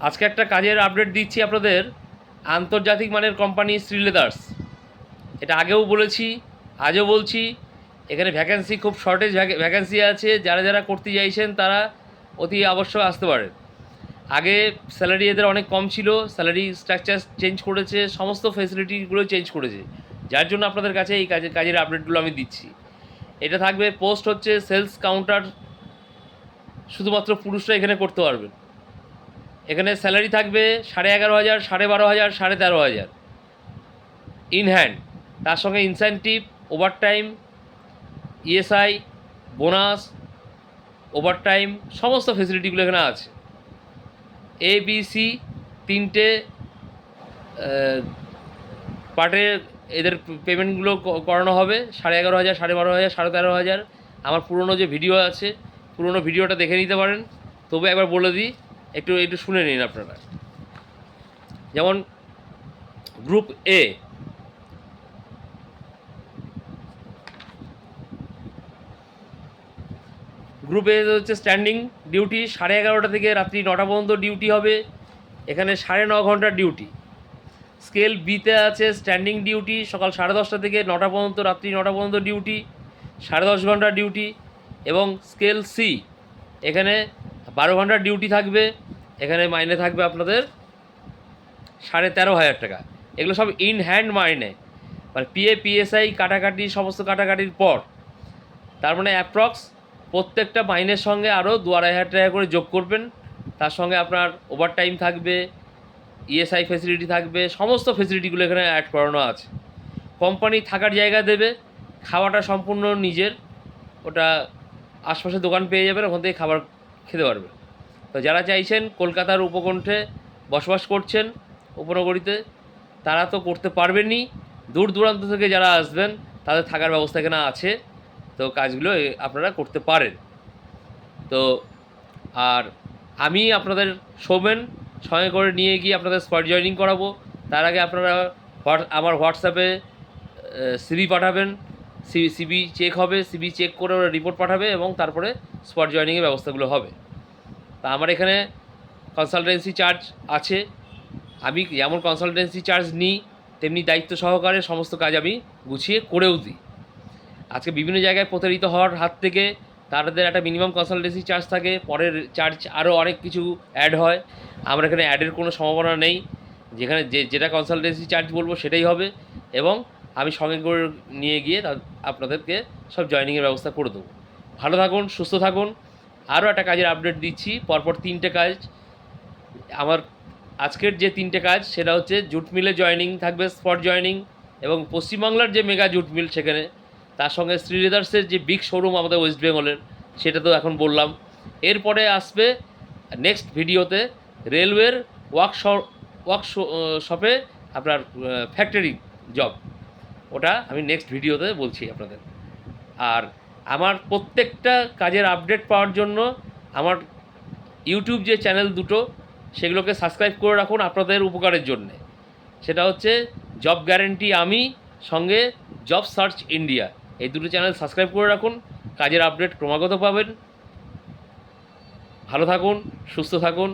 আজকে একটা কাজের আপডেট দিচ্ছি আপনাদের। আন্তর্জাতিক মানের কোম্পানি শ্রী লেদার্স, এটা আগেও বলেছি, আজও বলছি। এখানে ভ্যাকেন্সি খুব শর্টেজ ভ্যাকেন্সি আছে। যারা যারা করতে চাইছেন তারা অতি অবশ্যই আসতে পারেন। আগে স্যালারি এদের অনেক কম ছিল, স্যালারি স্ট্রাকচার চেঞ্জ করেছে, সমস্ত ফেসিলিটিগুলো চেঞ্জ করেছে, যার জন্য আপনাদের কাছে এই কাজের আপডেটগুলো আমি দিচ্ছি। এটা থাকবে, পোস্ট হচ্ছে সেলস কাউন্টার, শুধুমাত্র পুরুষরা এখানে করতে পারবেন। এখানে স্যালারি থাকবে 11,500, 12,500, 13,500 ইন হ্যান্ড। তার সঙ্গে incentive, overtime, ESI, bonus, overtime, সমস্ত ফেসিলিটিগুলো এখানে আছে। ABC তিনটে পার্টে এদের পেমেন্টগুলো করানো হবে। 11,500, 12,500, 13,500। আমার পুরনো যে ভিডিও আছে, পুরনো ভিডিওটা দেখে নিতে পারেন। তবে একবার বলে দিই, একটু একটু শুনে নিন আপনারা। যেমন গ্রুপ এ, গ্রুপে হচ্ছে স্ট্যান্ডিং ডিউটি 11:30 থেকে রাত্রি 9টা পর্যন্ত ডিউটি হবে। এখানে 9.5 ঘন্টার ডিউটি। স্কেল বিতে আছে স্ট্যান্ডিং ডিউটি সকাল 10:30 থেকে 9টা পর্যন্ত, রাত্রি 9টা পর্যন্ত ডিউটি, 10.5 ঘন্টার ডিউটি। এবং স্কেল সি, এখানে 12 ঘন্টার ডিউটি থাকবে। এখানে মাইনে থাকবে আপনাদের 13,500 টাকা। এগুলো সব ইন হ্যান্ড মাইনে, মানে PSI কাটাকাটি, সমস্ত কাটাকাটির পর। তার মানে অ্যাপ্রক্স প্রত্যেকটা মাইনের সঙ্গে আরও 2,500 টাকা করে যোগ করবেন। তার সঙ্গে আপনার ওভারটাইম থাকবে, ইএসআই ফেসিলিটি থাকবে, সমস্ত ফেসিলিটিগুলো এখানে অ্যাড করানো আছে। কোম্পানি থাকার জায়গা দেবে, খাওয়াটা সম্পূর্ণ নিজের, ওটা আশপাশে দোকান পেয়ে যাবেন, ওখান থেকে খাবার খেতে পারবেন। তো যারা চাইছেন কলকাতার উপকণ্ঠে বসবাস করছেন, উপনগরীতে, তারা তো করতে পারবেনই। দূর দূরান্ত থেকে যারা আসবেন তাদের থাকার ব্যবস্থা এখানে আছে। তো কাজগুলো আপনারা করতে পারেন। তো আর আমি আপনাদের শোবেন সঙ্গে করে নিয়ে গিয়ে আপনাদের স্পট জয়েনিং করাবো। তার আগে আপনারা আমার হোয়াটসঅ্যাপে সিভি পাঠাবেন। সিভি চেক হবে, সিভি চেক করে ওরা রিপোর্ট পাঠাবে এবং তারপরে স্পট জয়েনিংয়ের ব্যবস্থাগুলো হবে। তা আমার এখানে কনসালটেন্সি চার্জ আছে। আমি যেমন কনসালটেন্সি চার্জ নিই, তেমনি দায়িত্ব সহকারে সমস্ত কাজ আমি গুছিয়ে করেও দিই। আজকে বিভিন্ন জায়গায় প্রতারিত হওয়ার হাত থেকে তাদের একটা মিনিমাম কনসালটেন্সি চার্জ থাকে, পরের চার্জ আরও অনেক কিছু অ্যাড হয়। আমরা এখানে অ্যাডের কোনো সম্ভাবনা নেই। যেখানে যেটা কনসালটেন্সি চার্জ বলবো সেটাই হবে, এবং আমি সঙ্গে করে নিয়ে গিয়ে আপনাদেরকে সব জয়েনিংয়ের ব্যবস্থা করে দেবো। ভালো থাকুন, সুস্থ থাকুন। আরও একটা কাজের আপডেট দিচ্ছি, পরপর 3টে কাজ। আমার আজকের যে 3টে কাজ, সেটা হচ্ছে জুট মিলে জয়েনিং থাকবে, স্পট জয়েনিং, এবং পশ্চিমবাংলার যে মেগা জুট মিল সেখানে। তার সঙ্গে শ্রী লেদার্সের যে বিগ শোরুম আমাদের ওয়েস্ট বেঙ্গলের, সেটা তো এখন বললাম। এরপরে আসবে নেক্সট ভিডিওতে রেলওয়ের ওয়ার্কশপে আপনার ফ্যাক্টরি জব, ওটা আমি নেক্সট ভিডিওতে বলছি আপনাদের। আর আমার প্রত্যেকটা কাজের আপডেট পাওয়ার জন্য আমার ইউটিউব যে চ্যানেল দুটো, সেগুলোকে সাবস্ক্রাইব করে রাখুন আপনাদের উপকারের জন্যে। সেটা হচ্ছে জব গ্যারেন্টি আমি, সঙ্গে জব সার্চ ইন্ডিয়া। এই দুটো চ্যানেল সাবস্ক্রাইব করে রাখুন, কাজের আপডেট ক্রমাগত পাবেন। ভালো থাকুন, সুস্থ থাকুন।